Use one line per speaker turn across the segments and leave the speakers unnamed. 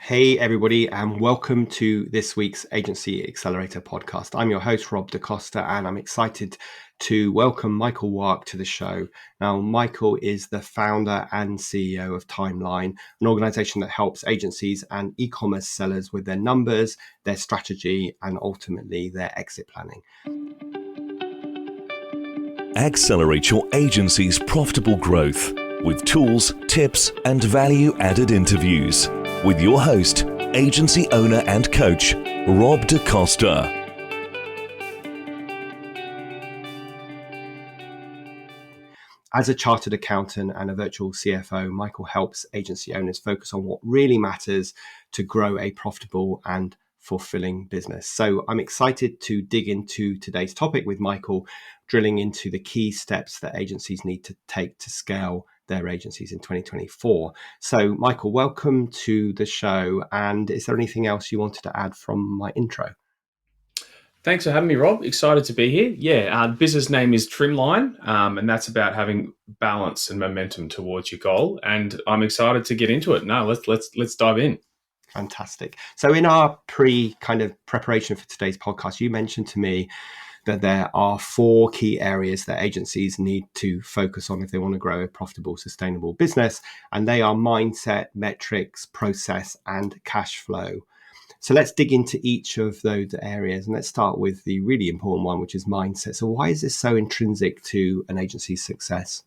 Hey, everybody, and welcome to this week's Agency Accelerator podcast. I'm your host, Rob Da Costa, and I'm excited to welcome Michael Wark to the show. Now, Michael is the founder and CEO of Trimline, an organization that helps agencies and e-commerce sellers with their numbers, their strategy, and ultimately their exit planning.
Accelerate your agency's profitable growth with tools, tips, and value-added interviews. With your host, agency owner and coach, Rob Da Costa.
As a chartered accountant and a virtual CFO, Michael helps agency owners focus on what really matters to grow a profitable and fulfilling business. So I'm excited to dig into today's topic with Michael, drilling into the key steps that agencies need to take to scale their agencies in 2024. So Michael, welcome to the show. And is there anything else you wanted to add from my intro?
Thanks for having me, Rob. Excited to be here. The business name is Trimline, and that's about having balance and momentum towards your goal. And I'm excited to get into it. Now, let's dive in.
Fantastic. So in our preparation for today's podcast, you mentioned to me that there are 4 key areas that agencies need to focus on if they want to grow a profitable, sustainable business. And they are mindset, metrics, process, and cash flow. So let's dig into each of those areas. And let's start with the really important one, which is mindset. So why is this so intrinsic to an agency's success?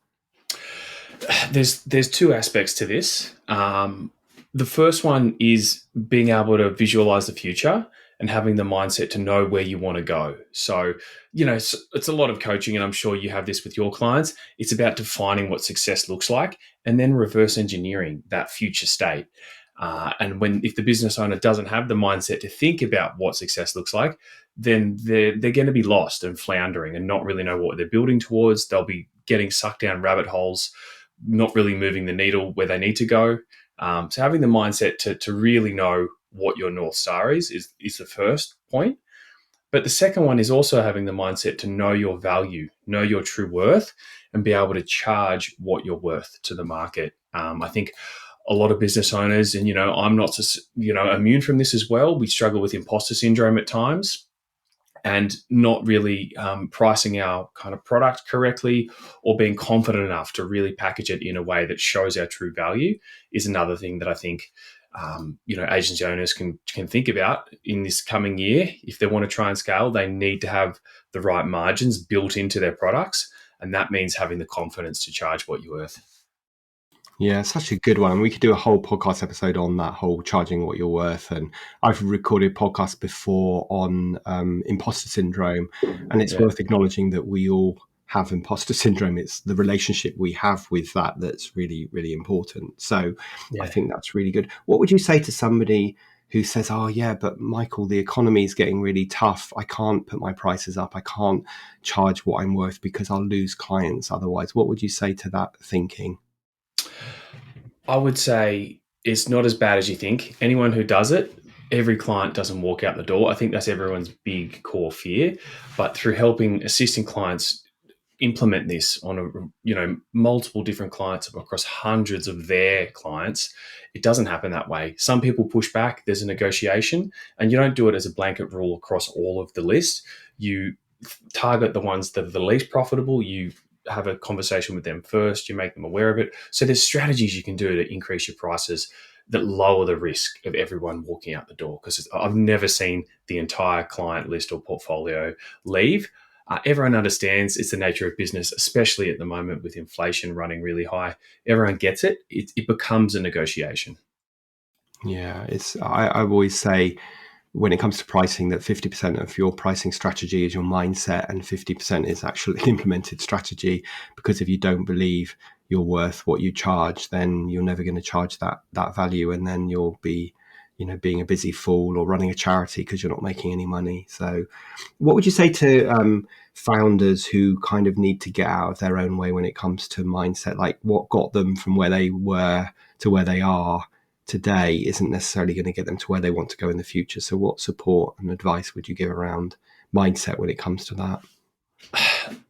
There's 2 aspects to this. The first one is being able to visualize the future and having the mindset to know where you want to go. So, it's a lot of coaching, and I'm sure you have this with your clients. It's about defining what success looks like and then reverse engineering that future state. And if the business owner doesn't have the mindset to think about what success looks like, then they're going to be lost and floundering and not really know what they're building towards. They'll be getting sucked down rabbit holes, not really moving the needle where they need to go. So having the mindset to really know what your North Star is the first point. But the second one is also having the mindset to know your value, know your true worth, and be able to charge what you're worth to the market. I think a lot of business owners, and I'm not immune from this as well. We struggle with imposter syndrome at times, and not really pricing our kind of product correctly or being confident enough to really package it in a way that shows our true value is another thing that I think agency owners can think about in this coming year. If they want to try and scale, they need to have the right margins built into their products, and that means having the confidence to charge what you're worth.
Yeah, such a good one. And we could do a whole podcast episode on that whole charging what you're worth. And I've recorded podcasts before on imposter syndrome. And it's worth acknowledging that we all have imposter syndrome. It's the relationship we have with that that's really, really important. So I think that's really good. What would you say to somebody who says, oh, yeah, but Michael, the economy is getting really tough. I can't put my prices up. I can't charge what I'm worth because I'll lose clients otherwise. What would you say to that thinking?
I would say it's not as bad as you think. Anyone who does it, every client doesn't walk out the door. I think that's everyone's big core fear. But through assisting clients implement this on multiple different clients across hundreds of their clients, it doesn't happen that way. Some people push back. There's a negotiation, and you don't do it as a blanket rule across all of the list. You target the ones that are the least profitable. You have a conversation with them first, you make them aware of it. So there's strategies you can do to increase your prices that lower the risk of everyone walking out the door. Because I've never seen the entire client list or portfolio leave. Everyone understands it's the nature of business, especially at the moment with inflation running really high. Everyone gets it. It becomes a negotiation.
Yeah, I always say, when it comes to pricing, that 50% of your pricing strategy is your mindset and 50% is actually implemented strategy. Because if you don't believe you're worth what you charge, then you're never going to charge that value. And then you'll be, being a busy fool or running a charity because you're not making any money. So what would you say to founders who kind of need to get out of their own way when it comes to mindset? Like, what got them from where they were to where they are today isn't necessarily going to get them to where they want to go in the future. So what support and advice would you give around mindset when it comes to that?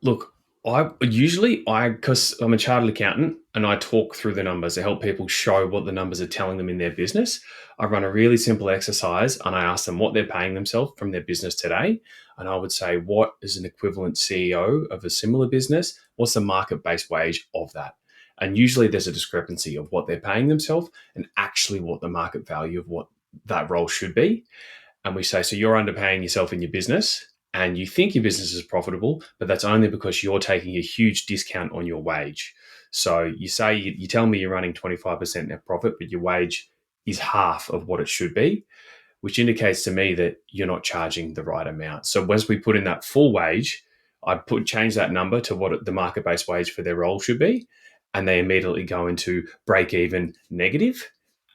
Look, Because I'm a chartered accountant and I talk through the numbers to help people show what the numbers are telling them in their business. I run a really simple exercise and I ask them what they're paying themselves from their business today. And I would say, what is an equivalent CEO of a similar business? What's the market based wage of that? And usually there's a discrepancy of what they're paying themselves and actually what the market value of what that role should be. And we say, so you're underpaying yourself in your business and you think your business is profitable, but that's only because you're taking a huge discount on your wage. So you tell me you're running 25% net profit, but your wage is half of what it should be, which indicates to me that you're not charging the right amount. So once we put in that full wage, change that number to what the market-based wage for their role should be, and they immediately go into break even negative,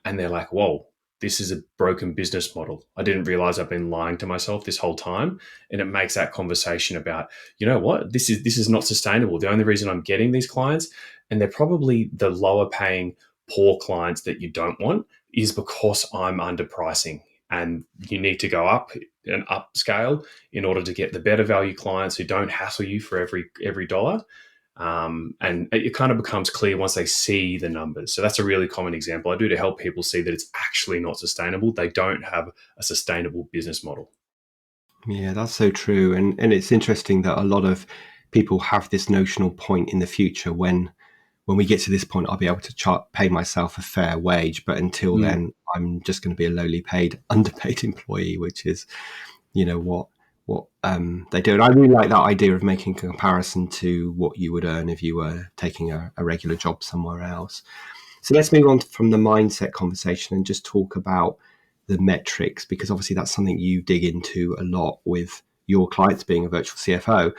and they're like, whoa, this is a broken business model. I didn't realize I've been lying to myself this whole time. And it makes that conversation about, you know what, this is not sustainable. The only reason I'm getting these clients, and they're probably the lower paying poor clients that you don't want, is because I'm underpricing. And you need to go up and upscale in order to get the better value clients who don't hassle you for every dollar. And it kind of becomes clear once they see the numbers. So that's a really common example I do to help people see that it's actually not sustainable. They don't have a sustainable business model.
Yeah, that's so true. And it's interesting that a lot of people have this notional point in the future when we get to this point, I'll be able to pay myself a fair wage. But until
Mm.
then, I'm just going to be a lowly paid, underpaid employee, which is, what they do. And I really like that idea of making a comparison to what you would earn if you were taking a regular job somewhere else. So let's move on from the mindset conversation and just talk about the metrics, because obviously that's something you dig into a lot with your clients being a virtual CFO.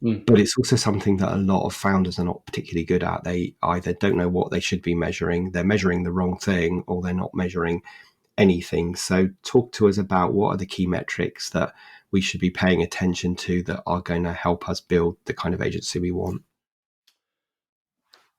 Mm.
But it's also something that a lot of founders are not particularly good at. They either don't know what they should be measuring, they're measuring the wrong thing, or they're not measuring anything. So talk to us about what are the key metrics that we should be paying attention to that are going to help us build the kind of agency we want.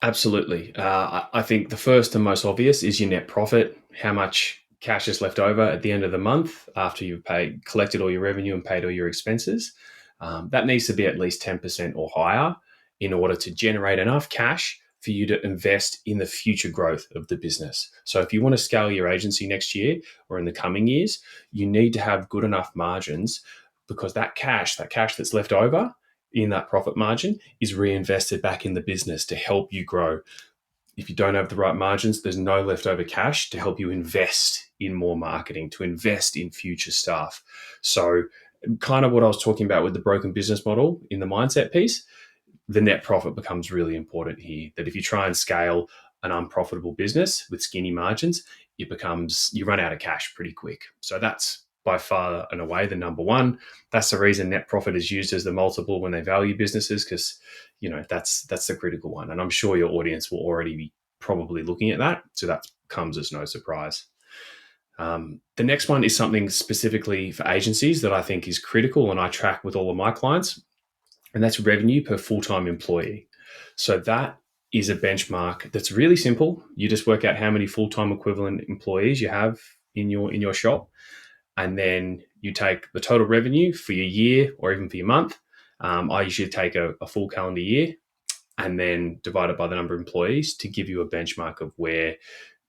Absolutely. I think the first and most obvious is your net profit, how much cash is left over at the end of the month after you've collected all your revenue and paid all your expenses. That needs to be at least 10% or higher in order to generate enough cash for you to invest in the future growth of the business. So if you want to scale your agency next year or in the coming years, you need to have good enough margins, because that cash that's left over in that profit margin is reinvested back in the business to help you grow. If you don't have the right margins, there's no leftover cash to help you invest in more marketing, to invest in future stuff. So kind of what I was talking about with the broken business model in the mindset piece, the net profit becomes really important here. That if you try and scale an unprofitable business with skinny margins, you run out of cash pretty quick. So that's by far and away the number one. That's the reason net profit is used as the multiple when they value businesses, because that's the critical one. And I'm sure your audience will already be probably looking at that. So that comes as no surprise. The next one is something specifically for agencies that I think is critical and I track with all of my clients, and that's revenue per full-time employee. So that is a benchmark that's really simple. You just work out how many full-time equivalent employees you have in your shop, and then you take the total revenue for your year or even for your month. I usually take a full calendar year and then divide it by the number of employees to give you a benchmark of where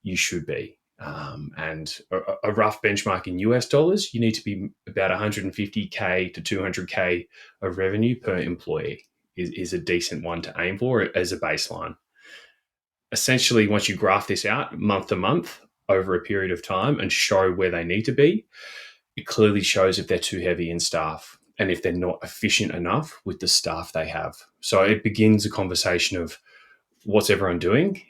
you should be. And a rough benchmark in US dollars, you need to be about 150K to 200K of revenue per employee is a decent one to aim for as a baseline. Essentially, once you graph this out month to month over a period of time and show where they need to be, it clearly shows if they're too heavy in staff and if they're not efficient enough with the staff they have. So it begins a conversation of, what's everyone doing?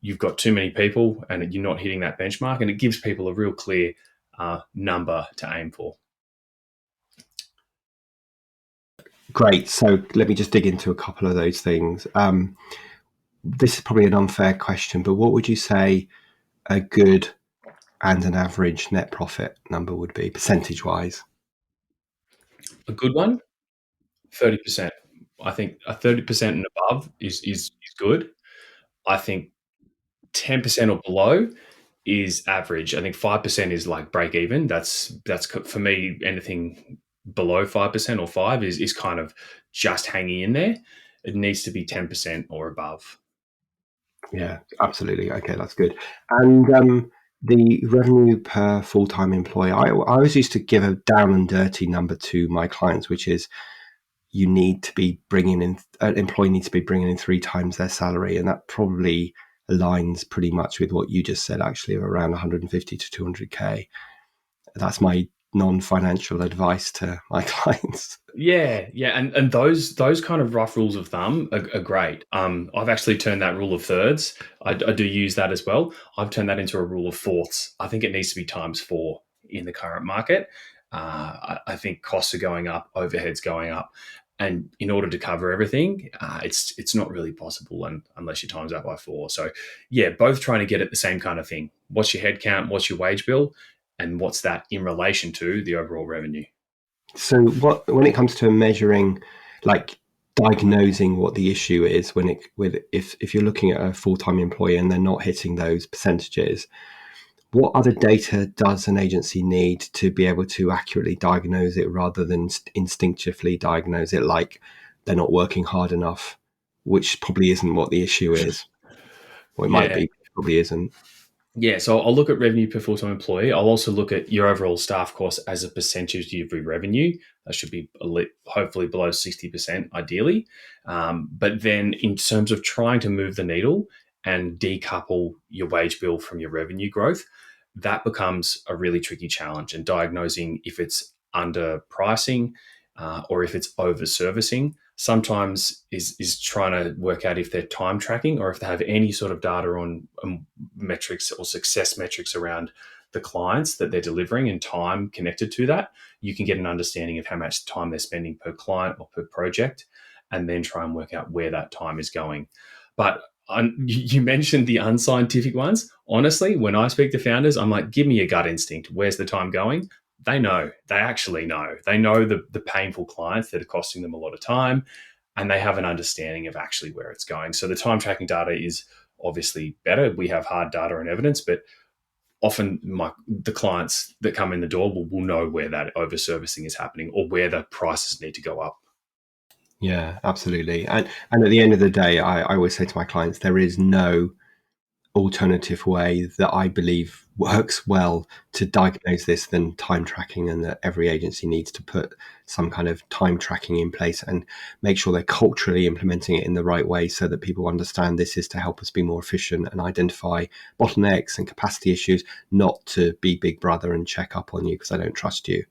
You've got too many people and you're not hitting that benchmark, and it gives people a real clear number to aim for.
Great. So let me just dig into a couple of those things. This is probably an unfair question, but what would you say a good and an average net profit number would be percentage wise?
A good one, 30%. I think a 30% and above is good. I think 10% or below is average. I think 5% is like break even. That's for me, anything below 5% or 5 is kind of just hanging in there. it needs to be 10% or above.
Yeah, absolutely. Okay, that's good. And the revenue per full-time employee, I always used to give a down and dirty number to my clients, which is you need to be bringing in, an employee needs to be bringing in 3 times their salary. And that probably aligns pretty much with what you just said, actually, of around 150 to 200K. That's my non-financial advice to my clients.
Yeah, and those kind of rough rules of thumb are great. I've actually turned that rule of thirds. I do use that as well. I've turned that into a rule of fourths. I think it needs to be times four in the current market. I think costs are going up, overheads going up, and in order to cover everything, it's not really possible unless you times that by four. So yeah, both trying to get at the same kind of thing. What's your head count? What's your wage bill? And what's that in relation to the overall revenue?
So when it comes to measuring, like diagnosing what the issue is, if you're looking at a full-time employee and they're not hitting those percentages, what other data does an agency need to be able to accurately diagnose it rather than instinctively diagnose it, like they're not working hard enough, which probably isn't what the issue is. Or it might
Yeah,
be, but it probably isn't.
Yeah, so I'll look at revenue per full-time employee. I'll also look at your overall staff cost as a percentage of your revenue. That should be hopefully below 60%, ideally. But then in terms of trying to move the needle and decouple your wage bill from your revenue growth, that becomes a really tricky challenge. And diagnosing if it's under pricing or if it's over servicing sometimes is trying to work out if they're time tracking or if they have any sort of data on metrics or success metrics around the clients that they're delivering and time connected to that. You can get an understanding of how much time they're spending per client or per project, and then try and work out where that time is going. But you mentioned the unscientific ones. Honestly, when I speak to founders, I'm like, give me a gut instinct. Where's the time going? They know. They actually know. They know the painful clients that are costing them a lot of time, and they have an understanding of actually where it's going. So the time tracking data is obviously better. We have hard data and evidence, but often the clients that come in the door will know where that over servicing is happening or where the prices need to go up.
Yeah, absolutely. And at the end of the day, I always say to my clients, there is no alternative way that I believe works well to diagnose this than time tracking, and that every agency needs to put some kind of time tracking in place and make sure they're culturally implementing it in the right way so that people understand this is to help us be more efficient and identify bottlenecks and capacity issues, not to be big brother and check up on you because I don't trust you.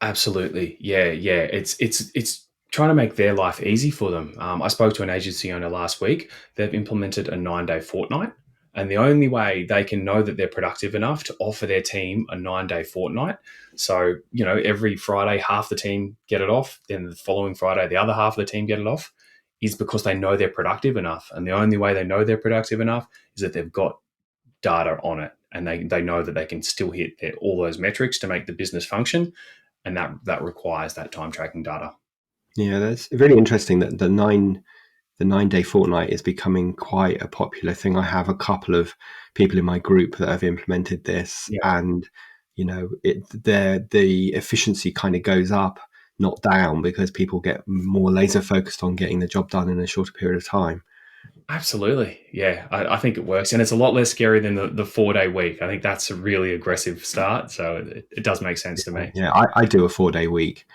Absolutely. Yeah. It's trying to make their life easy for them. I spoke to an agency owner last week. They've implemented a 9-day fortnight. And the only way they can know that they're productive enough to offer their team a 9-day fortnight. So, every Friday, half the team get it off. Then the following Friday, the other half of the team get it off, is because they know they're productive enough. And the only way they know they're productive enough is that they've got data on it. And they know that they can still hit all those metrics to make the business function, and that requires that time tracking data.
Yeah, that's really interesting that the 9-day fortnight is becoming quite a popular thing. I have a couple of people in my group that have implemented this,
Yeah,
and the efficiency kind of goes up, not down, because people get more laser focused on getting the job done in a shorter period of time.
absolutely. Yeah, I think it works, and it's a lot less scary than the 4-day week. I think that's a really aggressive start, so it does make sense to me.
Yeah, I do a 4-day week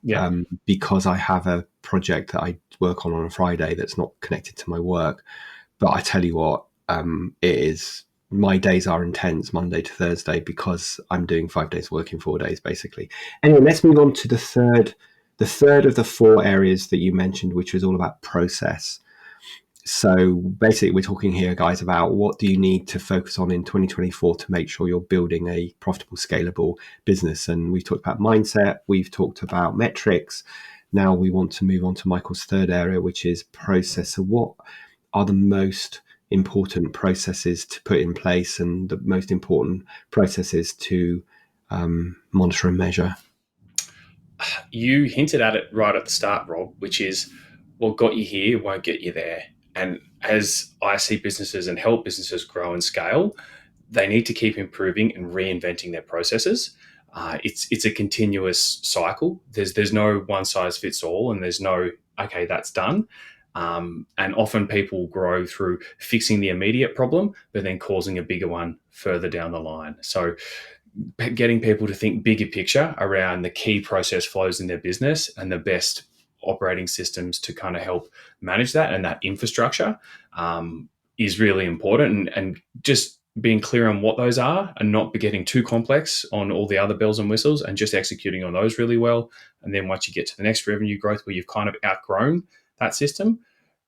Yeah,
because I have a project that I work on a Friday that's not connected to my work. But I tell you what, it is. My days are intense Monday to Thursday because I'm doing 5 days working 4 days basically. Anyway, let's move on to the third of the 4 areas that you mentioned, which was all about process. So basically, we're talking here, guys, about what do you need to focus on in 2024 to make sure you're building a profitable, scalable business. And we've talked about mindset, we've talked about metrics. Now we want to move on to Michael's third area, which is process. So what are the most important processes to put in place and the most important processes to monitor and measure?
you hinted at it right at the start, Rob, which is what got you here won't get you there. And as I see businesses and help businesses grow and scale, they need to keep improving and reinventing their processes. It's a continuous cycle. There's no one size fits all, and there's no okay, that's done. And often people grow through fixing the immediate problem, but then causing a bigger one further down the line. So getting people to think bigger picture around the key process flows in their business and the best operating systems to kind of help manage that and that infrastructure is really important. And just being clear on what those are and not be getting too complex on all the other bells and whistles and just executing on those really well. And then once you get to the next revenue growth where you've kind of outgrown that system,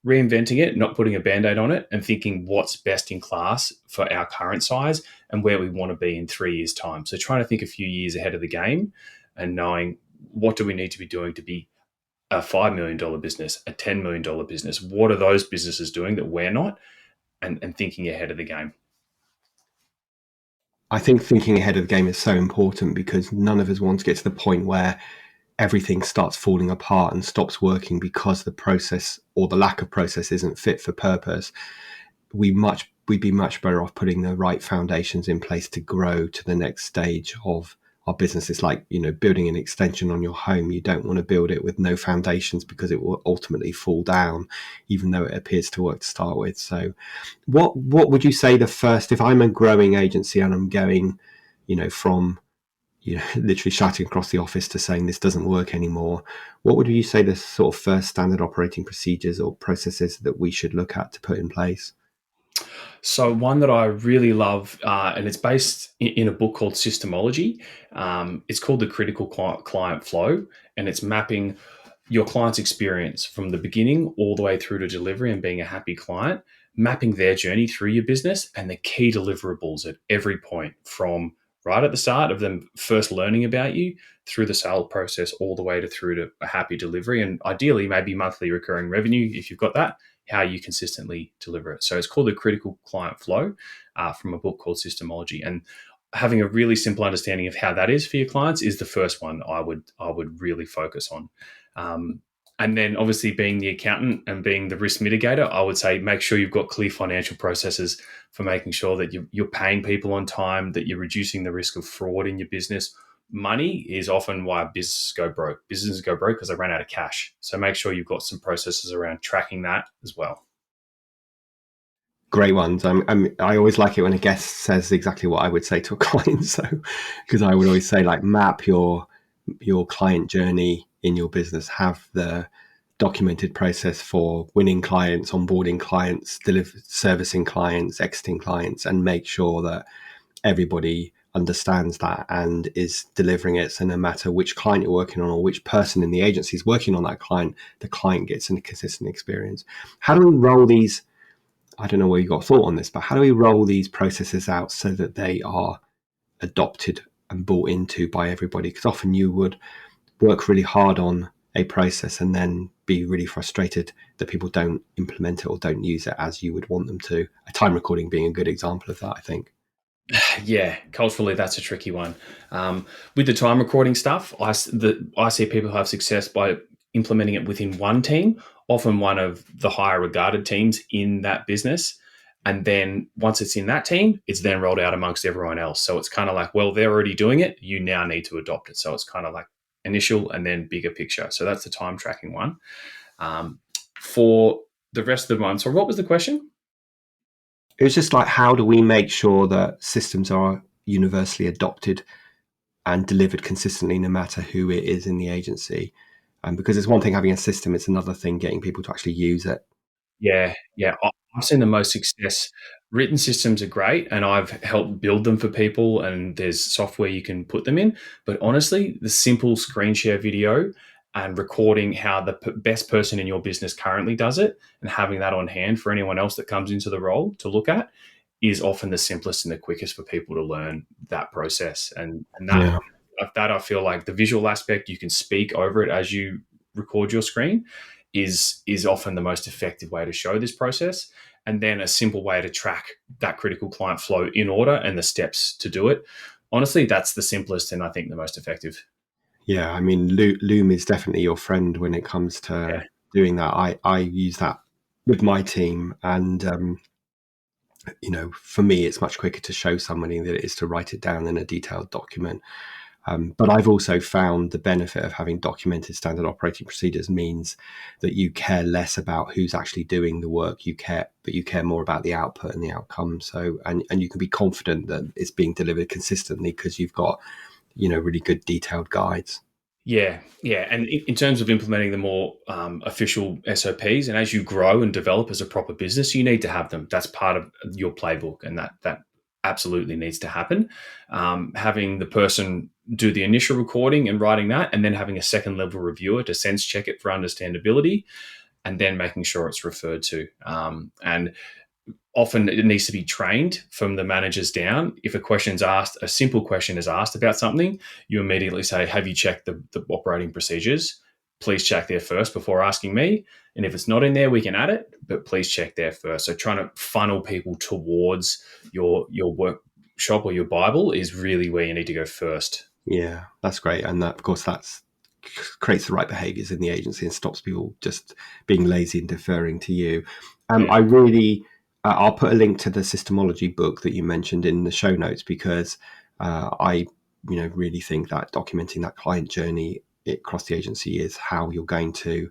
reinventing it, not putting a band-aid on it, and thinking what's best in class for our current size and where we want to be in 3 years' time. So trying to think a few years ahead of the game and knowing what do we need to be doing to be a $5 million business, a $10 million business. What are those businesses doing that we're not? And thinking ahead of the game.
I think thinking ahead of the game is so important because none of us want to get to the point where everything starts falling apart and stops working because the process or the lack of process isn't fit for purpose. We'd be much better off putting the right foundations in place to grow to the next stage of our business. It's like, building an extension on your home. You don't want to build it with no foundations because it will ultimately fall down, even though it appears to work to start with. So what would you say the first, if I'm a growing agency and I'm going, from literally shouting across the office to saying this doesn't work anymore, what would you say the sort of first standard operating procedures or processes that we should look at to put in place?
So one that I really love, and it's based in a book called Systemology. It's called the Critical Client Flow, and it's mapping your client's experience from the beginning all the way through to delivery and being a happy client, mapping their journey through your business and the key deliverables at every point from right at the start of them first learning about you through the sale process all the way to through to a happy delivery, and ideally maybe monthly recurring revenue if you've got that, how you consistently deliver it. So it's called the Critical Client Flow from a book called Systemology. And having a really simple understanding of how that is for your clients is the first one I would really focus on. And then obviously being the accountant and being the risk mitigator, I would say make sure you've got clear financial processes for making sure that you're paying people on time, that you're reducing the risk of fraud in your business. Money is often why businesses go broke. Businesses go broke because they run out of cash. So make sure you've got some processes around tracking that as well.
Great ones. I always like it when a guest says exactly what I would say to a client. So, because I would always say, like, map your client journey in your business, have the documented process for winning clients, onboarding clients, servicing clients, exiting clients, and make sure that everybody understands that and is delivering it. So no matter which client you're working on or which person in the agency is working on that client, the client gets a consistent experience. How do we roll these? I don't know where you got a thought on this, but how do we roll these processes out so that they are adopted and bought into by everybody? Because often you would work really hard on a process and then be really frustrated that people don't implement it or don't use it as you would want them to. A time recording being a good example of that, I think.
Yeah, culturally, that's a tricky one. With the time recording stuff, I see people have success by implementing it within one team, often one of the higher regarded teams in that business. And then once it's in that team, it's then rolled out amongst everyone else. So it's kind of like, well, they're already doing it. You now need to adopt it. So it's kind of like initial and then bigger picture. So that's the time tracking one. For the rest of the month, so what was the question?
It was just like, how do we make sure that systems are universally adopted and delivered consistently, no matter who it is in the agency? Because it's one thing having a system, it's another thing getting people to actually use it.
Yeah, yeah. I've seen the most success. Written systems are great, and I've helped build them for people, and there's software you can put them in. But honestly, the simple screen share video and recording how the best person in your business currently does it and having that on hand for anyone else that comes into the role to look at is often the simplest and the quickest for people to learn that process. And
Yeah.
that I feel like the visual aspect, you can speak over it as you record your screen, is often the most effective way to show this process. And then a simple way to track that critical client flow in order and the steps to do it. Honestly, that's the simplest and I think the most effective.
Yeah, I mean, Loom is definitely your friend when it comes
Yeah.
to doing that. I use that with my team, and for me, it's much quicker to show somebody than it is to write it down in a detailed document. But I've also found the benefit of having documented standard operating procedures means that you care less about who's actually doing the work. But you care more about the output and the outcome. So, and you can be confident that it's being delivered consistently because you've got, really good detailed guides.
Yeah, yeah. And in terms of implementing the more official SOPs, and as you grow and develop as a proper business, you need to have them. That's part of your playbook, and that absolutely needs to happen. Having the person do the initial recording and writing that, and then having a second level reviewer to sense check it for understandability, and then making sure it's referred to. And often it needs to be trained from the managers down. If a question's asked, a simple question is asked about something, you immediately say, have you checked the operating procedures? Please check there first before asking me. And if it's not in there, we can add it, but please check there first. So trying to funnel people towards your workshop or your Bible is really where you need to go first.
Yeah, that's great. And that, of course, that's creates the right behaviors in the agency and stops people just being lazy and deferring to you.
Yeah.
I really, I'll put a link to the systemology book that you mentioned in the show notes because I, really think that documenting that client journey across the agency is how you're going to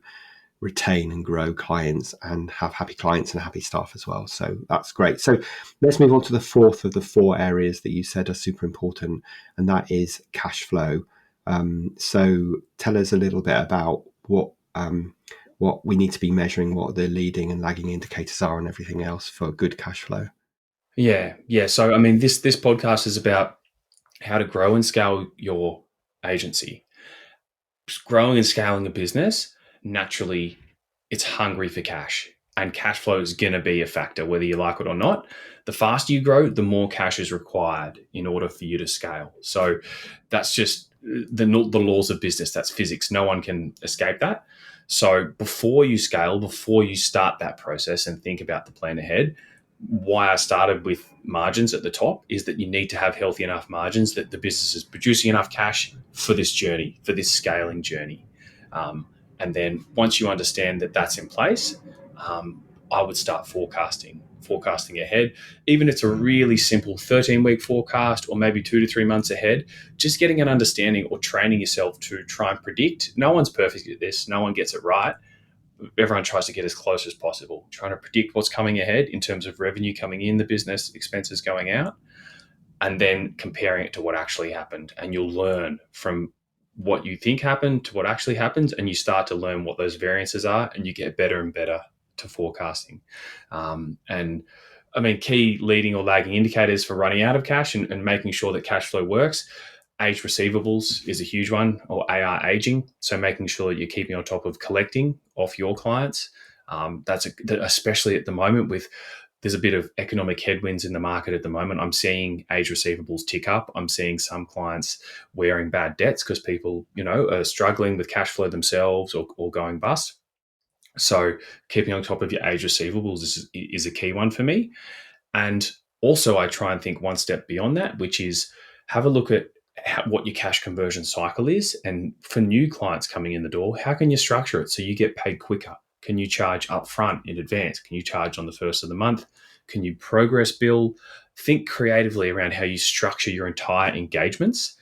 retain and grow clients and have happy clients and happy staff as well. So that's great. So let's move on to the fourth of the four areas that you said are super important, and that is cash flow. So tell us a little bit about what we need to be measuring, what the leading and lagging indicators are, and everything else for good cash flow.
Yeah. Yeah. So, I mean, this podcast is about how to grow and scale your agency. Growing and scaling a business, naturally, it's hungry for cash. And cash flow is going to be a factor, whether you like it or not. The faster you grow, the more cash is required in order for you to scale. So that's just the laws of business. That's physics. No one can escape that. So before you scale, before you start that process and think about the plan ahead, why I started with margins at the top is that you need to have healthy enough margins that the business is producing enough cash for this journey, for this scaling journey. And then once you understand that that's in place, I would start forecasting ahead. Even if it's a really simple 13-week forecast or maybe 2 to 3 months ahead, just getting an understanding or training yourself to try and predict. No one's perfect at this. No one gets it right. Everyone tries to get as close as possible, trying to predict what's coming ahead in terms of revenue coming in the business, expenses going out, and then comparing it to what actually happened. And you'll learn from what you think happened to what actually happens, and you start to learn what those variances are, and you get better and better to forecasting. And I mean, key leading or lagging indicators for running out of cash and making sure that cash flow works. Aged receivables is a huge one, or AR aging. So making sure that you're keeping on top of collecting off your clients. Especially at the moment there's a bit of economic headwinds in the market at the moment. I'm seeing age receivables tick up. I'm seeing some clients wearing bad debts because people, are struggling with cash flow themselves or going bust. So keeping on top of your age receivables is a key one for me. And also I try and think one step beyond that, which is have a look at what your cash conversion cycle is. And for new clients coming in the door, how can you structure it so you get paid quicker? Can you charge upfront in advance? Can you charge on the first of the month? Can you progress bill? Think creatively around how you structure your entire engagements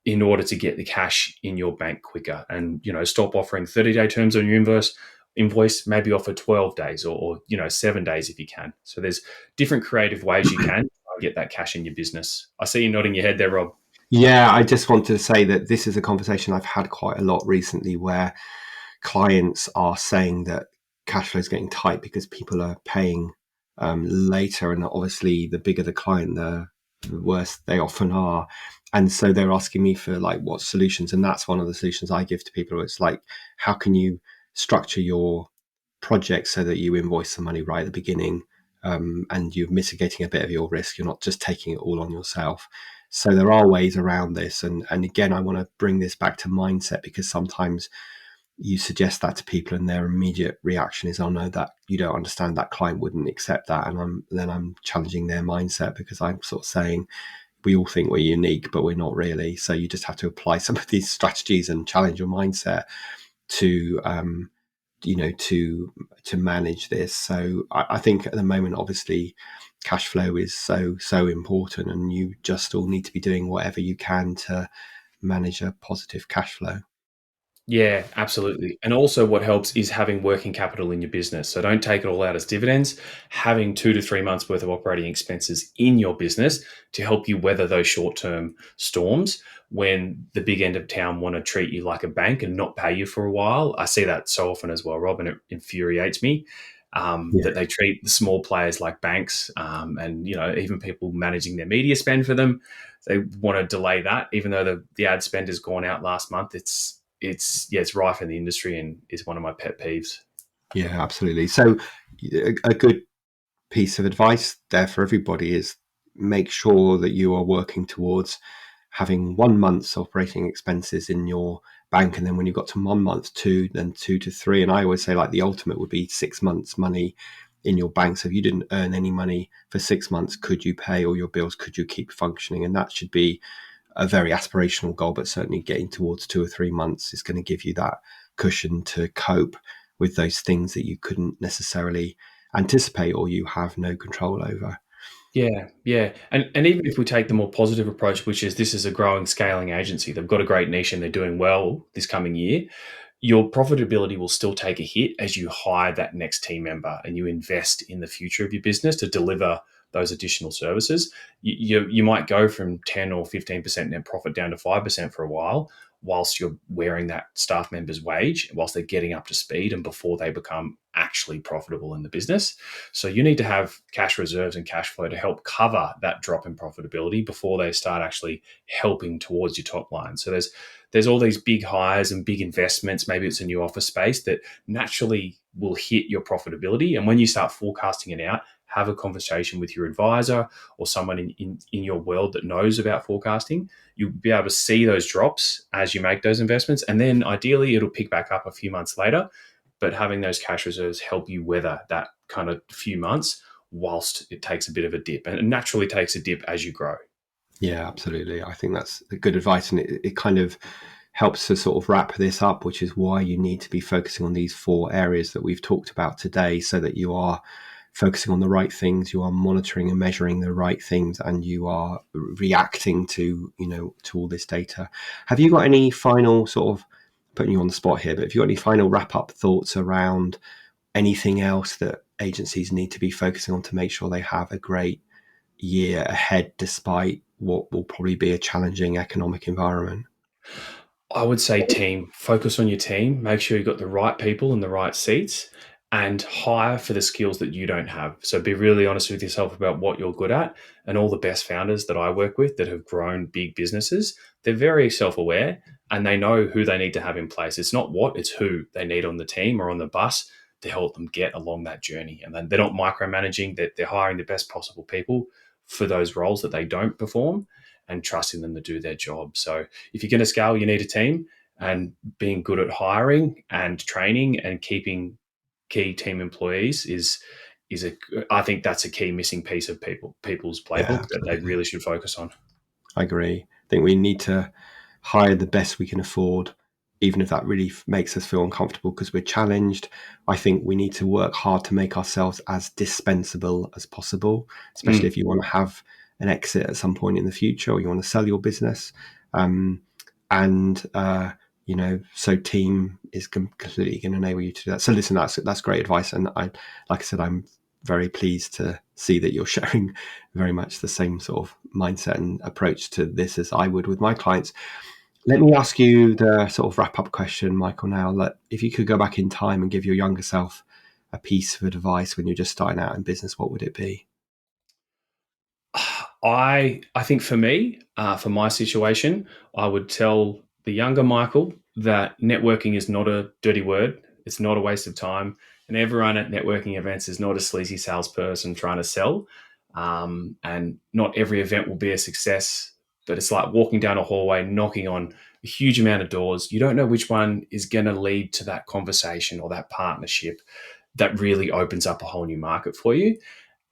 in order to get the cash in your bank quicker. And stop offering 30-day terms on your invoice. Maybe offer 12 days or 7 days if you can. So there's different creative ways you can get that cash in your business. I see you nodding your head there, Rob.
Yeah, I just wanted to say that this is a conversation I've had quite a lot recently where clients are saying that cash flow is getting tight because people are paying later, and obviously the bigger the client, the worse they often are. And so they're asking me for what solutions, and that's one of the solutions I give to people. It's like, how can you structure your project so that you invoice the money right at the beginning, and you're mitigating a bit of your risk. You're not just taking it all on yourself. So there are ways around this. And again, I want to bring this back to mindset, because sometimes you suggest that to people and their immediate reaction is, oh no, that you don't understand, that client wouldn't accept that. And I'm challenging their mindset, because I'm sort of saying, we all think we're unique, but we're not really. So you just have to apply some of these strategies and challenge your mindset to to manage this. So I think at the moment, obviously, cash flow is so important, and you just all need to be doing whatever you can to manage a positive cash flow.
Yeah, absolutely. And also, what helps is having working capital in your business. So don't take it all out as dividends. Having 2 to 3 months worth of operating expenses in your business to help you weather those short term storms when the big end of town want to treat you like a bank and not pay you for a while. I see that so often as well, Rob, and it infuriates me.
Yeah,
That they treat the small players like banks, and even people managing their media spend for them, they want to delay that, even though the ad spend has gone out last month. It's rife in the industry and is one of my pet peeves.
yeah, absolutely. So a good piece of advice there for everybody is make sure that you are working towards having 1 month's operating expenses in your bank, and then when you've got to 1 month, two, then 2 to 3, and I always say like the ultimate would be 6 months money in your bank. So if you didn't earn any money for 6 months, could you pay all your bills? Could you keep functioning? And that should be a very aspirational goal, but certainly getting towards 2 or 3 months is going to give you that cushion to cope with those things that you couldn't necessarily anticipate or you have no control over.
Yeah, yeah. And even if we take the more positive approach, which is this is a growing, scaling agency, they've got a great niche and they're doing well this coming year, your profitability will still take a hit as you hire that next team member and you invest in the future of your business to deliver those additional services. You might go from 10 or 15% net profit down to 5% for a while, whilst you're wearing that staff member's wage, whilst they're getting up to speed and before they become actually profitable in the business. So you need to have cash reserves and cash flow to help cover that drop in profitability before they start actually helping towards your top line. So there's all these big hires and big investments. Maybe it's a new office space that naturally will hit your profitability. And when you start forecasting it out, have a conversation with your advisor or someone in your world that knows about forecasting. You'll be able to see those drops as you make those investments. And then ideally, it'll pick back up a few months later. But having those cash reserves help you weather that kind of few months whilst it takes a bit of a dip. And it naturally takes a dip as you grow.
Yeah, absolutely. I think that's good advice, and it kind of helps to sort of wrap this up, which is why you need to be focusing on these 4 areas that we've talked about today, so that you are focusing on the right things, you are monitoring and measuring the right things, and you are reacting to to all this data. Have you got any final sort of, putting you on the spot here, but have you got any final wrap up thoughts around anything else that agencies need to be focusing on to make sure they have a great year ahead despite what will probably be a challenging economic environment?
I would say team. Focus on your team. Make sure you've got the right people in the right seats and hire for the skills that you don't have. So be really honest with yourself about what you're good at. And all the best founders that I work with that have grown big businesses, they're very self aware and they know who they need to have in place. It's not what, it's who they need on the team or on the bus to help them get along that journey. And then they're not micromanaging, that they're hiring the best possible people for those roles that they don't perform and trusting them to do their job. So if you're going to scale, you need a team, and being good at hiring and training and keeping key team employees is a I think that's a key missing piece of people's
Yeah,
playbook that they
absolutely.
really should focus on.
I agree. I think we need to hire the best we can afford, even if that really makes us feel uncomfortable because we're challenged. I think we need to work hard to make ourselves as dispensable as possible, especially
Mm.
if you want to have an exit at some point in the future or you want to sell your business. Um, and so team is completely going to enable you to do that. So listen, that's great advice, and like I said, I'm very pleased to see that you're sharing very much the same sort of mindset and approach to this as I would with my clients. Let me ask you the sort of wrap up question, Michael, now. That if you could go back in time and give your younger self a piece of advice when you're just starting out in business, what would it be?
I think for me, for my situation, I would tell the younger Michael that networking is not a dirty word. It's not a waste of time, and everyone at networking events is not a sleazy salesperson trying to sell. And not every event will be a success, but it's like walking down a hallway, knocking on a huge amount of doors. You don't know which one is going to lead to that conversation or that partnership that really opens up a whole new market for you,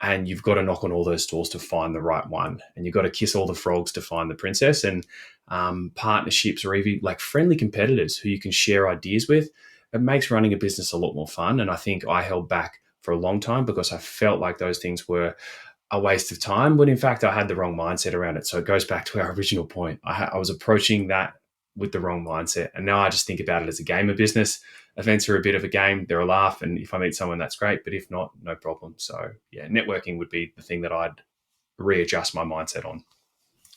and you've got to knock on all those doors to find the right one, and you've got to kiss all the frogs to find the princess. And partnerships or even like friendly competitors who you can share ideas with, it makes running a business a lot more fun. And I think I held back for a long time because I felt like those things were a waste of time, when in fact I had the wrong mindset around it. So it goes back to our original point. I was approaching that with the wrong mindset. And now I just think about it as a game of business. Events are a bit of a game. They're a laugh. And if I meet someone, that's great. But if not, no problem. So yeah, networking would be the thing that I'd readjust my mindset on.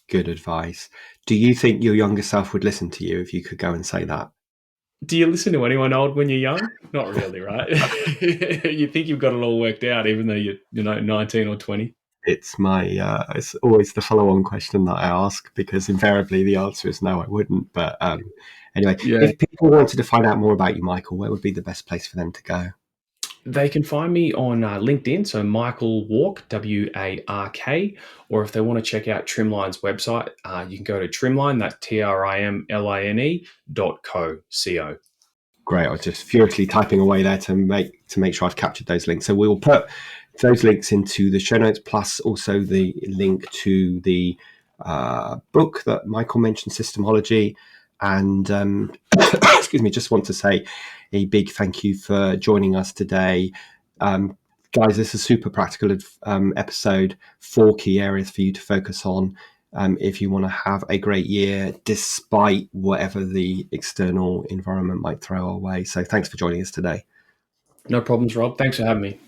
Good advice. Do you think your younger self would listen to you if you could go and say that?
Do you listen to anyone old when you're young? Not really, right? You think you've got it all worked out, even though you're 19 or 20.
It's it's always the follow-on question that I ask, because invariably the answer is no, I wouldn't. But anyway,
Yeah.
if people wanted to find out more about you, Michael, where would be the best place for them to go?
They can find me on LinkedIn, so Michael Wark, WARK, or if they want to check out Trimline's website, you can go to Trimline, that's TRIMLINE.co.
Great. I was just furiously typing away there to make sure I've captured those links. So we will put those links into the show notes, plus also the link to the book that Michael mentioned, Systemology. And excuse me, just want to say a big thank you for joining us today. Guys, this is a super practical episode, 4 key areas for you to focus on if you want to have a great year, despite whatever the external environment might throw our way. So thanks for joining us today.
No problems, Rob. Thanks for having me.